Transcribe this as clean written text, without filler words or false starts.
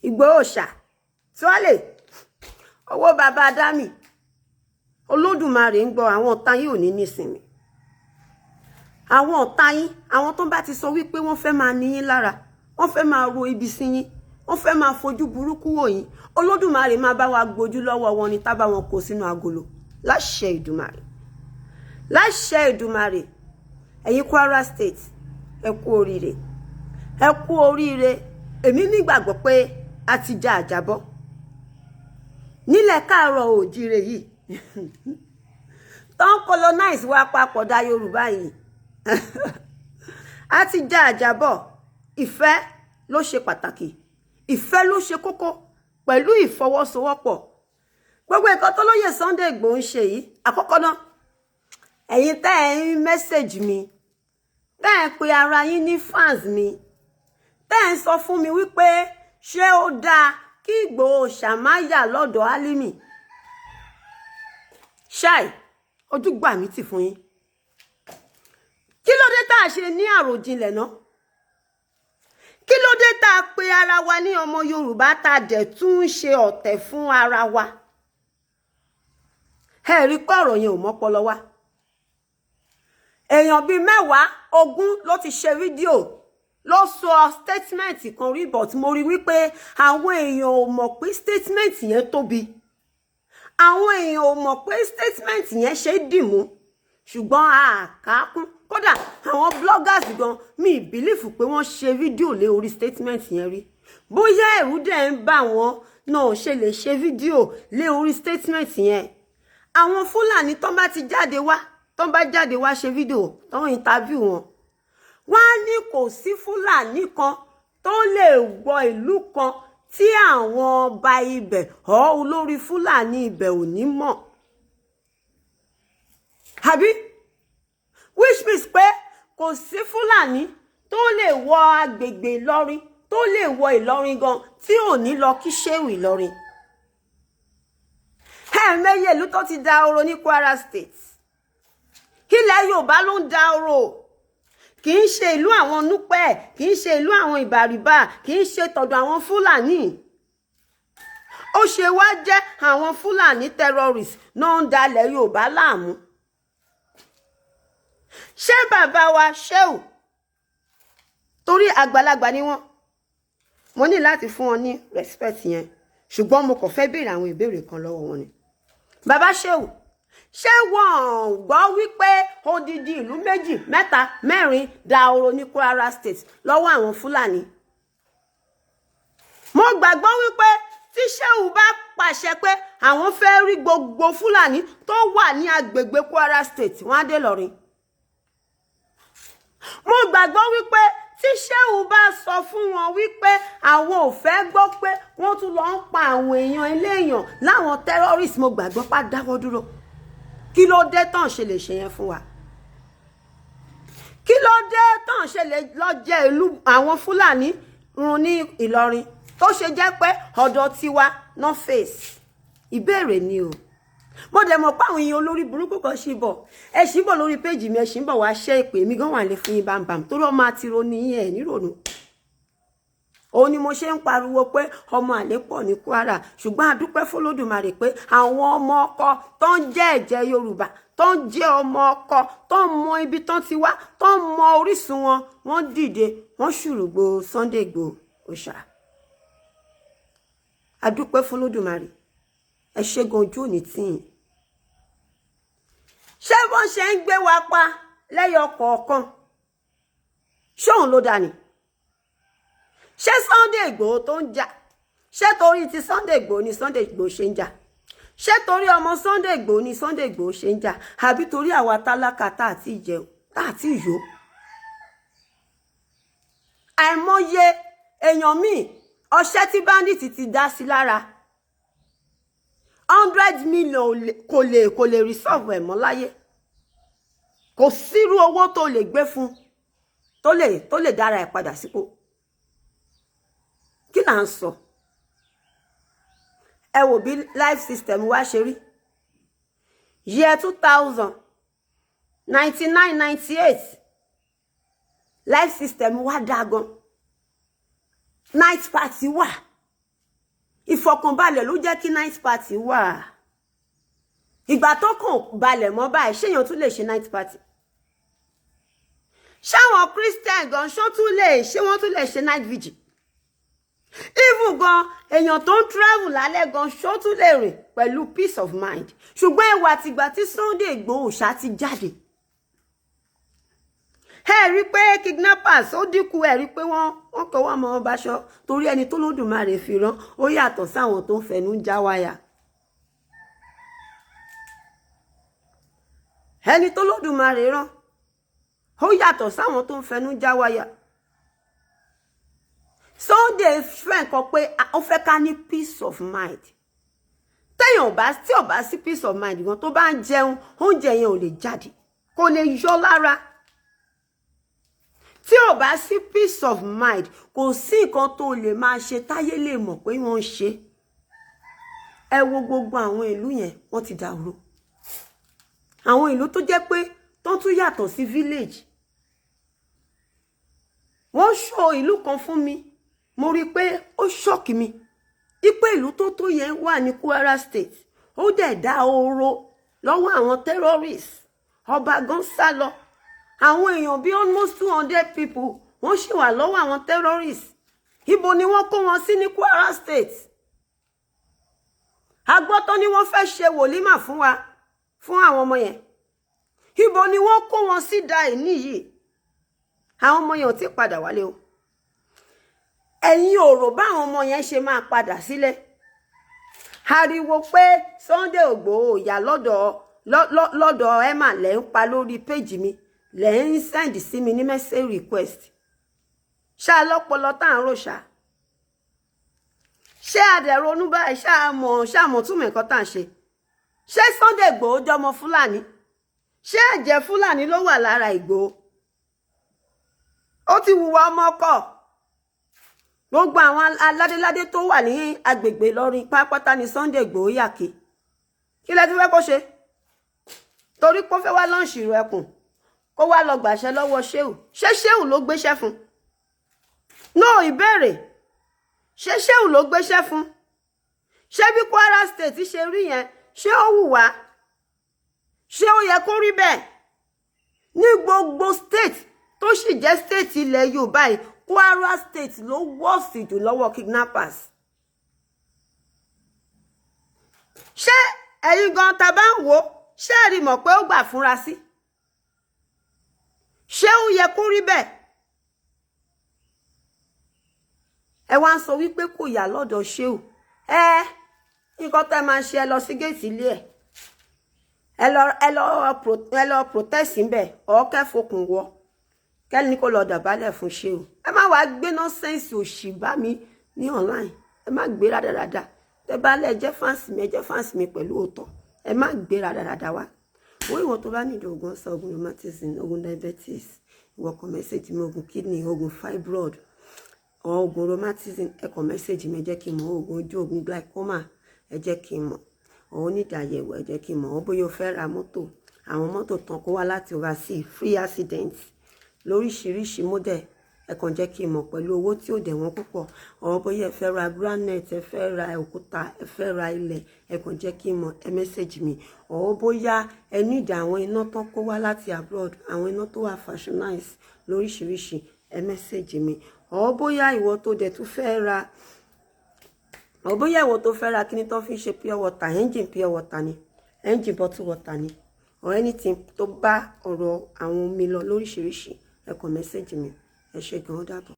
Ìgbòho ṣá tuale owó bàbá Dámì Olódùmarè ń gbọ́ àwọn ọ̀tá yín ò ní nísinmi àwọn ọ̀tá yín àwọn tó bá ti sọ wípé wọ́n fẹ́ máa ní yín lára wọ́n fẹ́ máa ro ibi sí yín wọ́n fẹ́ máa fojú burúkú wò yín Olódùmarè máa bá wa gbójú lọ́wọ́ wọn ni tá bá wọn kó sínú agolo láṣẹ Ìdùmarè láṣẹ Ìdùmarè ẹ̀yin Kwara State ẹ kú oríire ẹ kú oríire èmi nígbàgbọ́ pé a ti já àjàbọ́ nílẹ̀ káàárọ̀ oòjíire yìí tán colonize wa papọ̀ dá Yorùbá yìí a ti já àjàbọ́ ìfẹ́ ló ṣe pàtàkì ìfẹ́ ló ṣe kókó pẹ̀lú ìfọwọ́sowọ́pọ̀ gbogbo nǹkan tó lóye Sunday Igboho ń ṣe yìí àkọ́kọ́ náà ẹ̀yin tẹ́ ẹ̀ ń mẹ́sẹ̀jì mi tẹ́ ẹ̀ pe ara yín ní fans mi tẹ́ ẹ̀ ń sọ fún mi wípé ṣé ó dáa kí Igboho ṣàmáyà lọ́dọ̀ Álímì ṣáì ojú gbà mí tì fún yín kí ló dé tá a ṣe ní àròjinlẹ̀ náà kí ló dé tá a pe ara wa ní ọmọ Yorùbá tá a dẹ̀ tún ń ṣe ọ̀tẹ̀ fún ara wa ẹ rí pé ọ̀rọ̀ yẹn ò mọ́pọlọ wá èèyàn bíi 10 20 ló ti ṣe fídíò ló sọ statement kan rí but mo rí wípé àwọn èèyàn ò mọ̀ pé statement yẹn tóbi àwọn èèyàn ò mọ̀ pé statement yẹn ṣe dìmú ṣùgbọ́n àkákún kódà àwọn bloggers gan mi bìlífù pé wọ́n ṣe fídíò lé orí statement yẹn rí bóyá ẹ̀rù dẹ̀ ń bà wọ́n náà ṣe lè ṣe fídíò lé orí statement yẹn àwọn Fúlàní tó bá ti jáde wá tó bá jáde wá ṣe fídíò tó ń interview wọn wọ́n á ní kò sí Fúlàní kan tó lè wọ ìlú kan tí àwọn ọba ibẹ̀ ọ̀ olórí Fúlàní ibẹ̀ ò ní mọ̀ àbí which means pé kò sí Fúlàní tó lè wọ agbègbè Ìlọrin tó lè wọ Ìlọrin gan tí ò ní lọ kí Ṣéhù Ìlọrin ẹ̀ẹ̀mẹ́yẹ ìlú tó ti dahoro ní Kwara State ilẹ̀ Yorùbá ló ń dahoro kì í ṣe ìlú àwọn Núpẹ́ kì í ṣe ìlú àwọn Ìbàrìbà kì í ṣe tọ̀dọ̀ àwọn Fúlàní ó ṣe wá jẹ́ àwọn Fúlàní terrorist náà ń dalẹ̀ Yorùbá láàmú ṣé bàbá wa Ṣéhù torí àgbàlagbà ni wọ́n mo ní láti fún wọn ní respect yẹn ṣùgbọ́n mo kàn fẹ́ béèrè àwọn ìbéèrè kan lọ́wọ́ wọn ni bàbá Ṣéhù ṣé wọ́n gbọ́ wípé odidi ìlú 2 3 4 dahoro ní Kwara State lọ́wọ́ àwọn Fúlàní mo gbàgbọ́ wípé tí Ṣéhù bá pàṣẹ pé àwọn fẹ́ rí gbogbo Fúlàní tó wà ní agbègbè Kwara State wọ́n á dé Ìlọrin mo gbàgbọ́ wípé tí Ṣéhù bá sọ fún wọn wípé àwọn ò fẹ́ gbọ́ pé wọ́n tún lọ ń pa àwọn èèyàn ilé èèyàn láwọn terrorist mo gbàgbọ́ pa dáwọ́ dúró kí ló dé tán ṣe lè ṣe yẹn fún wa kí ló dé tán ṣe lè lọ jẹ ìlú àwọn Fúlàní run ní Ìlọrin tó ṣe jẹ́ pé ọ̀dọ̀ tiwa no face ìbéèrè ni o mo dẹ̀ mọ̀ pé àwọn èèyàn olórí burúkú kan ṣì bọ̀ ẹ ṣì bọ̀ lórí péjì mi ẹ ṣì ń bọ̀ wá ṣe ìpè mi gan wà lè fún yín bámbàm torí ọmọ àti ronú yín ẹ̀ nírònú òun ni mo ṣe ń pariwo pé ọmọ àlè pọ̀ ní Kwara ṣùgbọ́n a dúpẹ́ f'Olódùmarè pé àwọn ọmọ ọkọ tó ń jẹ́ ẹ̀jẹ̀ Yorùbá tó ń jẹ́ ọmọ ọkọ tó ń mọ ibi tán ti wá tó ń mọ orísun wọn wọ́n dìde wọ́n ṣùrùgbò Sunday Igboho òòṣà a dúpẹ́ f'Olódùmarè ẹ ṣẹ́gun ojú òní tíyìn ṣé wọ́n ṣe ń gbé wa pa lẹ́yọ kọ̀ọ̀kan ṣóun ló dání ṣé Sunday Igboho tó ń jà ṣé torí ti Sunday Igboho ni Sunday Igboho ṣe ń jà ṣé torí ọmọ Sunday Igboho ni Sunday Igboho ṣe ń jà àbí torí àwa tálákà tá àti ìjẹun tá àti ìyó àìmọye èèyàn míì ọṣẹ tí bandit ti dá sí lára 100 million kò lè resolve ẹ̀ mọ́ láyé kò sírú owó tó lè gbé fún tó lè dára ẹ̀ padà sípò kí là ń sọ ẹ wò bí life system wa ṣe rí year 2000 99 98 life system wa dá gan night party wà ìfọ̀kànbalẹ̀ ló jẹ́ kí night party wà. Ìgbà tó kàn balẹ̀ mọ́ báyìí ṣéyàn tún lè ṣe night party. Ṣáwọn Christian gan ṣé wọ́n tún lè ṣe night vigil. Even gan èèyàn tó ń travel lálẹ́ gan ṣó tún lè rìn pẹ̀lú peace of mind. Ṣùgbọ́n ẹwà tìgbà tí Sunday Igboho ṣá ti jáde. Ẹ rí pé kidnappers ó dínkù, ẹ rí pé wọ́n kọ́ wá mọ́ báṣọ torí ẹni tó lódùmarè fi rán ó yàtọ̀ sáwọn tó ń fẹnu já wáyà. Ẹni tó lódùmarè rán ó yàtọ̀ sáwọn tó ń fẹnu já wáyà. Sunday fẹ́ nǹkan pé ó fẹ́ ká ní peace of mind. Téèyàn tí ò bá sí peace of mind gan tó bá ń jẹun oúnjẹ yẹn ò lè jáde kò lè yọ lára. Tí ò bá sí peace of mind kò sí nǹkan tó lè máa ṣe táyé lè mọ̀ pé wọ́n ń ṣe. Ẹ wo gbogbo àwọn ìlú yẹn wọ́n ti dàrú. Àwọn ìlú tó jẹ́ pé tó tún yàtọ̀ sí village. Wọ́n show ìlú kan fún mi mo rí pé ó ṣọ́ọ̀kì mi. Ipe ìlú tó yẹn wà ní Kwara State. Ó dẹ̀ dá oró lọ́wọ́ àwọn terrorists. Ọba gan sá lọ. Àwọn èèyàn bí almost 200 people wọ́n ṣì wà lọ́wọ́ àwọn terrorists. Ibo ni wọ́n kó wọn sí ní Kwara State. Agbọ́tọ́ ni wọ́n fẹ́ ṣe wòlímà fún wa fún àwọn ọmọ yẹn. Ibo ni wọ́n kó wọn sí dá ìní yìí. Àwọn ọmọ yẹn ò tí padà wálé o. Ẹ̀yin ò rò bá àwọn ọmọ yẹn ṣe máa padà sílé. Ariwo pé Sunday Igboho yà lọ́dọ̀ Emma lẹ́ ń pa lórí péjì mi lẹ́ ń send sí mi ní message request. Ṣá lọ́pọlọ tá ń rò ṣá. Ṣé àdẹ̀ronú báyìí ṣáàmọ̀ túmọ̀ nǹkan tá ń ṣe. Ṣé Sunday Igboho jọmọ Fúlàní? Ṣé ẹ̀jẹ̀ Fúlàní ló wà lára Igboho? Ó ti hùwà ọmọ ọkọ. Gbogbo àwọn aládéládé tó wà ní agbègbè Ìlọrin pápátá ni Sunday Igboho yà kí. Kí lẹ ti fẹ́ kó ṣe? Torí pé ó fẹ́ wá lọ́ǹṣì ìrọ̀ ẹkùn kó wá lọ gbàṣẹ lọ́wọ́ Ṣéhù. Ṣé Ṣéhù ló gbéṣẹ́ fún? No, ìbéèrè. Ṣé Ṣéhù ló gbéṣẹ́ fún? Ṣé bí Kwara State ṣe rí yẹn ṣé ó hùwà? Ṣé ó yẹ kó rí bẹ́ẹ̀? Ní gbogbo state tó sì jẹ́ state ilẹ̀ Yorùbá yìí Kwara State ló wọ́ọ̀sì jù lọ́wọ́ kidnappers. Ṣé ẹ̀yin gan tá bá ń wò ṣé ẹ rí mọ̀ pé ó gbà fúnra sí? Ṣé ó yẹ kó rí bẹ́ẹ̀? Ẹ wá ń sọ wípé kò yà lọ́dọ̀ Ṣéhù. Nǹkan tẹ́ máa ṣe ẹ lọ sí géètì ilé ẹ̀. Ẹ lọ protest ńbẹ̀ ọ̀ọ́kẹ́ fokùn wọ. Kẹ́ni kó lọ dàbálẹ̀ fún Ṣéhù. Ẹ má wá gbé nọ́sẹ̀nsì òṣì bá mi ní online. Ẹ má gbé rádaràda. Tẹ́ bá lẹ̀ jẹ́ fáǹsì mi ẹ jẹ́ fáǹsì mi pẹ̀lú òótọ́. Ẹ má gbé rádaràda wá. Wọ́n ìwọ̀n tó bá nílò oògùn ọ̀sán, oògùn rheumatism, oògùn diabetes, ìwọ kọ mẹ́sẹ̀jì mi oògùn kidney, oògùn fibroid, oògùn rheumatism, ẹ kọ mẹ́sẹ̀jì mi ẹ jẹ́ kí n mọ̀, oògùn ojú, oògùn glaucoma, ẹ jẹ́ kí n mọ̀. Onídàáyẹ̀wò ẹ jẹ́ kí n mọ̀. Ó bóyá o fẹ́ ra mọ́tò, àwọn mọ́tò tán kó wá láti overseas, free accident, lóríṣiríṣi model, ẹ kàn jẹ́ kí n mọ̀ pẹ̀lú owó tí ò dẹ̀ wọ́n púpọ̀. Bóyá ẹ fẹ́ ra granite, ẹ fẹ́ ra òkúta, ẹ fẹ́ ra ilẹ̀, ẹ kàn jẹ́ kí n mọ̀, ẹ message mi. Bóyá ẹ need àwọn iná tán kó wá láti abroad, àwọn iná tó wà fashionized lóríṣiríṣi, ẹ message mi. Bóyá ìwọ tó dẹ̀ tún fẹ́ ra bóyá ìwọ tó fẹ́ ra kíní tó fi ṣe pure water, engine pure water ni, engine bottle water ni, or anything tó bá ọ̀rọ̀ àwọn omi lọ lóríṣiríṣi, ẹ kàn message mi. Ẹ ṣé gan-an, ó dàbọ̀.